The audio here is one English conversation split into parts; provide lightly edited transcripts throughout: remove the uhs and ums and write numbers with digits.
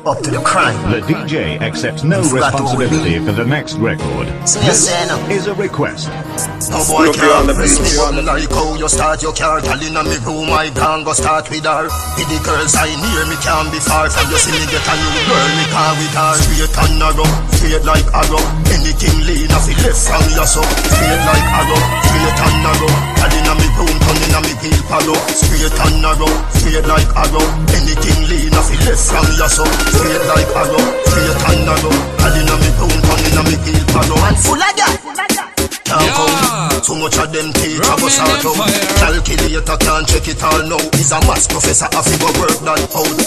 up to the crime. The DJ accepts no responsibility for the next record. This is a request. No boy can't press me button like how you start your car. Calling on me room, I can't go start with her. With the girls I near me can't be far from you. See me get a new girl, me car with her. Straight and narrow, straight like arrow. Anything lean off it left from your so. Straight like arrow, straight and narrow. Calling on me room, turning on me wheel palo. Straight and narrow, straight like arrow. Anything lean off it left from your so. Straight like arrow, straight and narrow. Calling on me room, turning on me wheel palo. And full of that. Too much of them teach I go start out. Calculator can't check it all now. He's a maths professor, I figure work that out.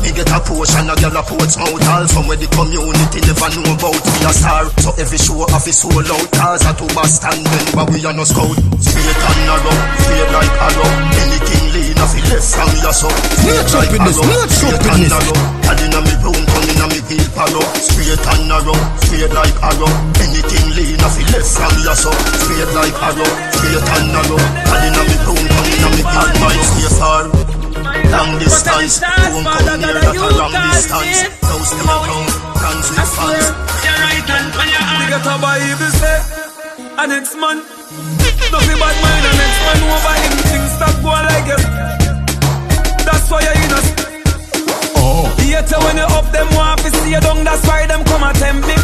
Me get a potion, a girl a ports mouth. All from where the community never know about. We a star, so every show off is sold out. Cars are to Boston, then but we are no scout. Straight and narrow, straight like arrow. Anything lean off it left from your so. Straight like arrow, straight and narrow. Calling on me room, turning on me wheel palo. Straight and narrow, straight like arrow. Anything lean off it left from your so. Straight like arrow, straight and narrow. Calling on me room, turning on me wheel palo. Stay far, long distance. Don't come near that a long distance. Now stay around, dance with fans. Your right hand on your arm. You get a Bible say, and next man nothing bad mind, and next man over him. Things stop going like it. That's why you're in us. Later when you up them want to see you down. That's why them come and tempt me.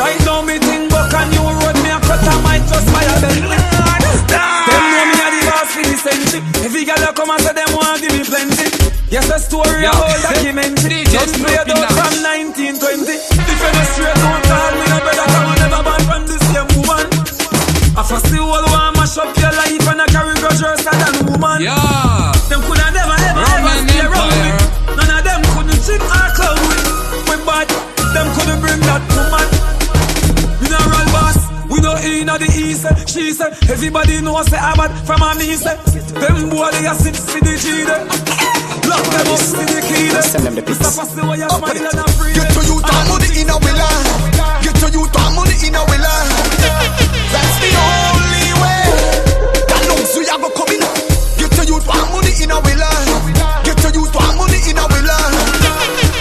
Right now me think buck a new road. Me a cut a mic just by a bend. Them know me a the boss for the century. Every girl a come and say them want give me plenty. Yes, a story a whole documentary. Just played out from 1920. If you're not straight don't call me no brother. Come on never born from the same woman. I first the whole one mash up your life and a carry grudge worse than woman. Them coulda never ever stay around me. None of them couldn't trick or clown with. We bad, them couldn't bring that woman. Mineral boss, we know in the east. She said, everybody knows say I'm bad from a me say. Them boy they a sit for the G there. Lock them up to the key there. Send them the piece. Get to you to money in a willa. Get to you to money in a willa. That's the only way. That long so you go coming. Get to you to money in a willa. Get to you to money in a willa.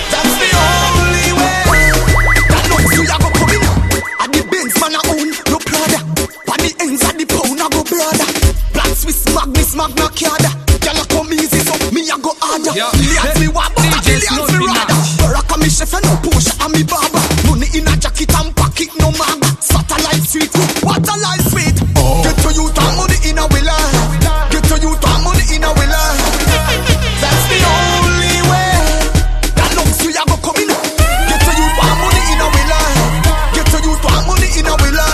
That's the only way. That long so you go coming. At the Benz man a own no Prada. At the ends of the pound I go brother. Black Swiss Magnus Magna Carta. Girl a come easy so me a go harder. Millions me want but a billions me rather. Barack a me chef and no Porsche and me barber. Money in a jacket and pocket no maga. Satellite sweet, what a life sweet. Get to you to money in a willa. Get to you to money in a willa. That's the only way. That long so you go coming. Get to you to money in a willa. Get to you to money in a willa.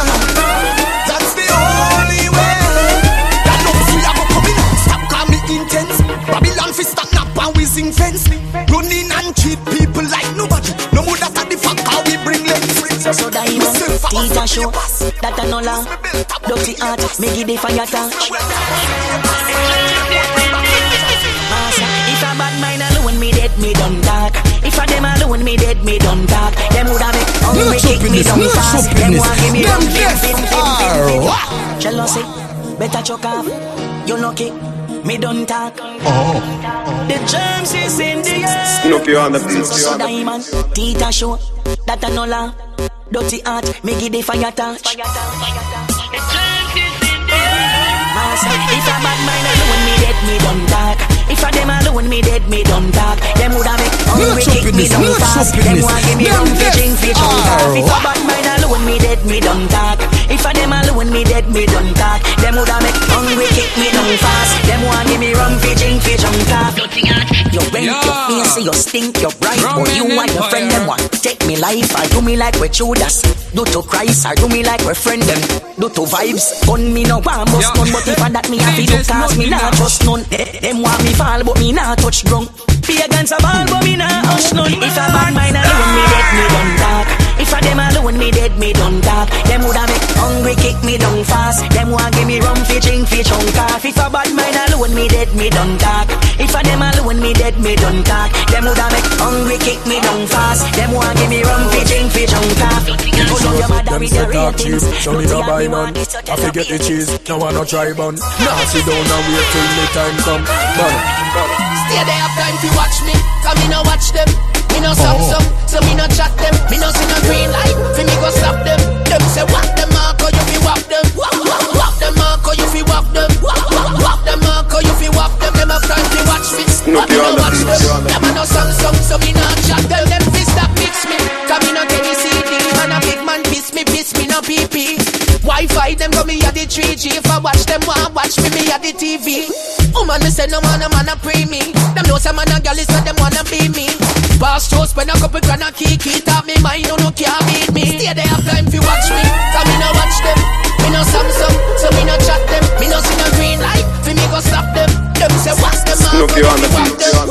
That's the only way. That long so you go coming. Stop call me intense. Babylon fi stand up and we sing fence. Running and cheat people like nobody. No more that the fuck how we bring length. So diamond, teacher show that a no la. Dirty art, make it the fire touch. If a bad mind alone me dead, me done talk. If a them alone me dead, me done talk. Them woulda make hungry kick me down fast. Them want give me down fin. Jealousy, better chuck off. You lucky, me done talk. The germs is in the air. Snoopy on the beat. So diamond, teacher show that a no la. Dirty art, me give the fire touch. If a bad mind alone me dead, me done talk. If a them alone me dead, me done talk. Them woulda make hungry kick me down fast. Them want give me rum fishing fish on top. If a bad mind alone me dead, me done talk. If a them alone me dead, me done talk. Them woulda make hungry kick me down fast. Them want give me rum fishing fish on top. You rent your face, you stink, you're bright. But you and your friend them want take me life. Or do me like we Judas. Do to Christ, or do me like we friend them. Do to vibes, gun me no one must none. But if I that me happy do cause me not trust none. Them want me fall but me not touch ground. Pagans a ball but me not hush none. If a bad mind alone me dead, me done talk. If a them alone me dead, me done talk. Them woulda make hungry kick me down fast. Them want give me rum fi drink fi chunk off. If a bad mind alone me dead, me done talk. If a them alone me dead, me done talk. Them woulda make hungry kick me down fast. Them want give me rum fi drink fi chunk off. Them say talk cheese, show me no buy none. I forget the cheese, now I no try bun. Now sit down and wait till the time come. Stay there have time to watch me, cause me no watch them. Me no no Samsung, so me no chat them. Me no see no green light, fi me go stop them. Them say walk them Marco, you fi walk them. Walk them Marco, you fi walk them. Walk them Marco, you fi walk them. Them a front fi watch me, but me no watch them. Them a no Samsung, so me no chat them. Them fi stop mix me, 'cause me no get the CD. Man a big man piss me no PP. Wi-Fi them go me at the 3G. If I watch them, watch me at the TV. Woman me say no man a pray me. Them know some man a gal is so them wanna be me. Boss show spend a couple grand a kiki. Tap me mind, no can't beat me. Stay there have time fi watch me, 'cause me no watch them. Me no Samsung, so me no chat them. Me no see no green light, fi me go stop them. Them say watch them Marco, you fi walk them.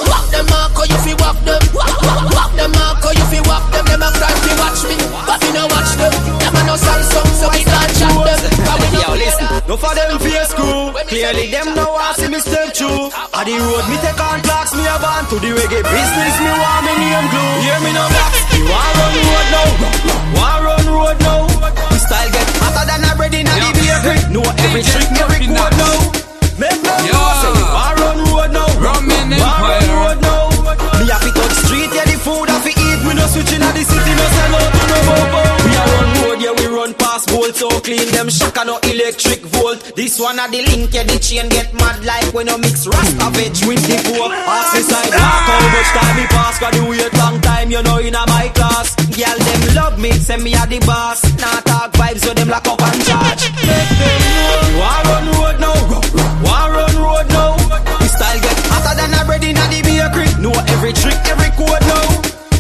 Walk them Marco, you fi walk them. Walk them Marco, you fi walk them. Them a try fi watch me, but me no watch them. Them a no Samsung, so me can't chat them. Yo, listen, no for them face crew. Clearly them no want see me step through. On the road me take on clocks, me a band to the reggae business. Me want me name glue. Hear me no box. You want run road now? Want run road now? We style get hotter than a bread in a the bakery. Know every trick, every code now. Make them know say you want run road now. Want run road now? Me have to touch street, yeah the food have to eat. We no switching at the city, no sell out to no bobo. We a run road, yeah we run past bolt so clean. Them shaka no electric volt. This one a the link, yeah the chain get mad like when you mix Rasta veg with the coke. Ask the side, walk how much time me pass. 'Cause the wait long time, you know in a my class. Girl them love me, send me a the boss. Nah talk vibes, so them lock up and charge. Make them know you want run road now. Want run road now. The style get hotter than a bread in a the bakery. Know every trick, every code now.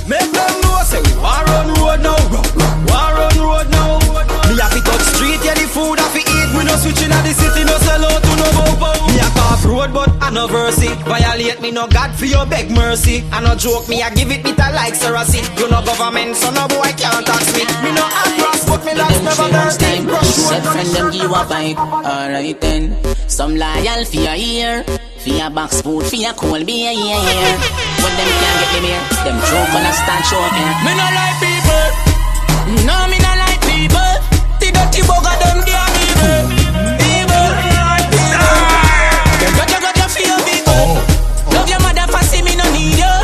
Make them know say we want run road now. Want run road now. Me have to touch street, yeah the food have to eat. We no switching at the city, no sell out to no bobo. Me a off road, but I no verse. Violate me, no God for your beg mercy. I no joke, me I give it bitter like Sarasi. You no government, so no boy can't tax me. Me no address, but me last never dirty. Said friend them give a bite, alright then. Some loyal for your ear, for your box food, for your cold beer, yeah. When them can't get me here, them joke when I start showing. Me no like people, no me no like people. The dirty bugger them give me evil. Them got you feel big. Love your mother for see me no need you.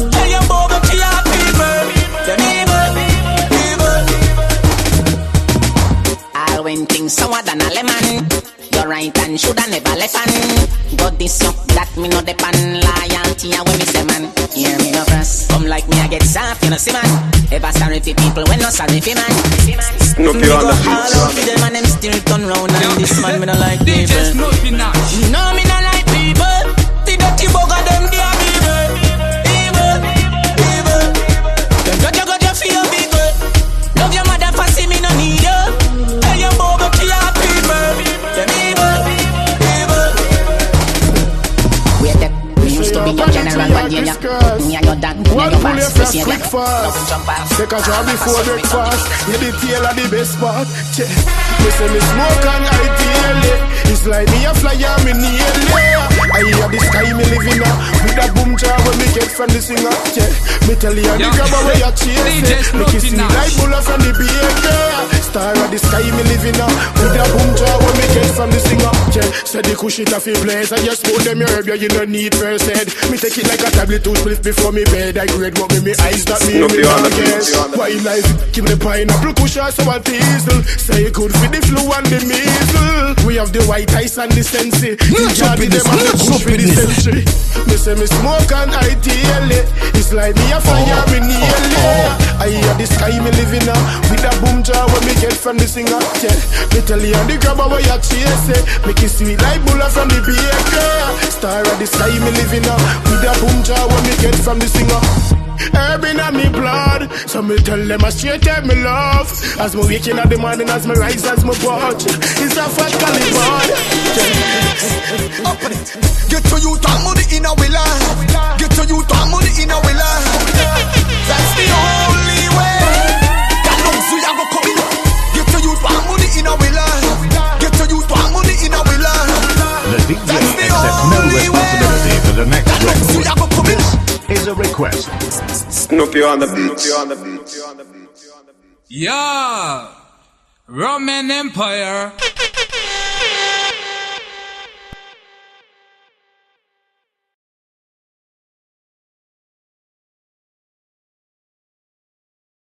Tell your bobo to your people. Them evil. All when things sour than a lemon. You're right and shoulda never left on. Got this up that me no depend. Loyalty and when me say man. Hear me no press. Come like me I get soft, you know see man. Ever sorry for people when no sorry for man. No me go all out for them and them still turn round. And this man me no like people. No me no like people. The dirty bugger them they are evil. Them got you feel big. Love your mother for see me no need you. Tell your bobo to your people. Them evil. Wait up, we used to be your general, but you me and your dad, me and your boss, we see that. Take a job before breakfast. You the tail of the best part. Me say me smoke and I tail it. It's like me a fly and me nail it. I hear the sky me living up with that boom jar when me get from the singer. Me tell you the grabber where you chase it. Me kiss me like bullet from the baker. Star of the sky me living up with that boom jar when me get from the singer. Say the kush it off a place. I just put them herb, you no need first aid. Me take it like a tablet to split before me bed. I grade what me eyes that me in me pockets. Why life? Give me the pineapple kush or sour diesel. Say good for the flu and the measles. We have the white ice and the sensi. Let's up in this, let's up in this. Me say me smoke and I tail it. It's like me a fire, me nail it. I hear the sky me living up with a boom jar when me get from the singer. Me tell you the grabber where you chase it. Make it sweet like bullet from the baker. Star of the sky me living up with a boom jar when me get from the singer. Herb in me blood, so me tell them I straight take me love. As me waking up the morning, as me rise, as me watch, it's a fat caliber. Up on it. Get to you, talk money in a willa. Get to you, talk money in a willa. That's the only way. That long so you go come in. Get to you, talk money in a willa. Get to you, talk money in a willa. The DJ accepts no responsibility for the next record. This is a request. Snoopy on the beat. Yeah, Roman Empire.